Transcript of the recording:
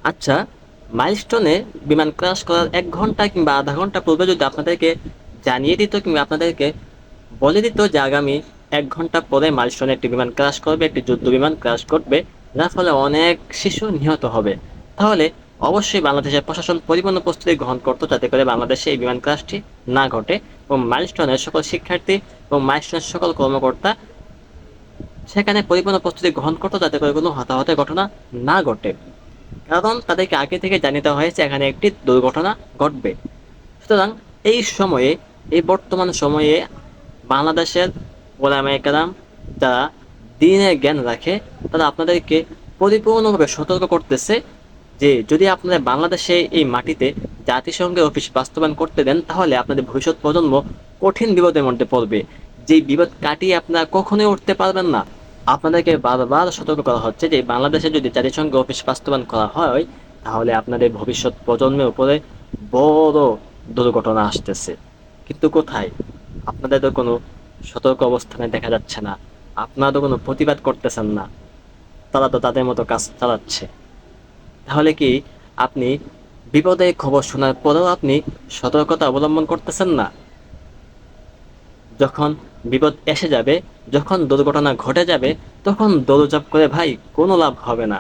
আচ্ছা, মাইলস্টোনে বিমান ক্র্যাশ করার 1 ঘন্টা কিংবা আধা ঘন্টা পূর্বে যদি আপনাদেরকে জানিয়ে দিত কিংবা আপনাদেরকে বলে দিত যে আগামী 1 ঘন্টা পরে মাইলস্টোনে একটি বিমান ক্র্যাশ করবে, একটি যুদ্ধ বিমান ক্র্যাশ করবে, যার ফলে অনেক শিশু নিহত হবে, তাহলে অবশ্যই বাংলাদেশের প্রশাসন পরিপূর্ণ প্রস্তুতি গ্রহণ করতো যাতে করে বাংলাদেশে এই বিমান ক্র্যাশটি না ঘটে এবং মাইলস্টোনের সকল শিক্ষার্থী এবং মাইলস্টোনের সকল কর্মকর্তা সেখানে পরিপূর্ণ প্রস্তুতি গ্রহণ করতো যাতে করে কোনো হতাহতের ঘটনা না ঘটে। কারণ তাদেরকে আগে থেকে জানিয়ে দেওয়া হয়েছে এখানে একটি দুর্ঘটনা ঘটবে। সুতরাং এই সময়ে, এই বর্তমান সময়ে বাংলাদেশের ওলামায়ে কেরাম যারা দ্বীনের জ্ঞান রাখে তারা আপনাদেরকে পরিপূর্ণভাবে সতর্ক করতেছে যে যদি আপনারা বাংলাদেশে এই মাটিতে জাতিসংঘের অফিস বাস্তবায়ন করতে দেন তাহলে আপনাদের ভবিষ্যৎ প্রজন্ম কঠিন বিপদের মধ্যে পড়বে, যেই বিপদ কাটিয়ে আপনারা কখনোই উঠতে পারবেন না। আপনাদেরকে বারবার সতর্ক করা হচ্ছে যে বাংলাদেশে যদি জাতিসংঘ অফিস বাস্তবায়ন করা হয় তাহলে আপনাদের ভবিষ্যৎ প্রজন্মের উপরে বড় দুর্ঘটনা আসতেছে। কিন্তু কোথায়? আপনাদের তো কোনো সতর্ক অবস্থানে দেখা যাচ্ছে না, আপনারা তো কোনো প্রতিবাদ করতেছেন না, তারা তো তাদের মতো কাজ চালাচ্ছে। তাহলে কি আপনি বিপদের খবর শোনার পরেও আপনি সতর্কতা অবলম্বন করতেছেন না? যখন বিপদ এসে যাবে, যখন দুর্ঘটনা ঘটে যাবে, তখন দৌড়ঝাঁপ করে ভাই কোনো লাভ হবে না।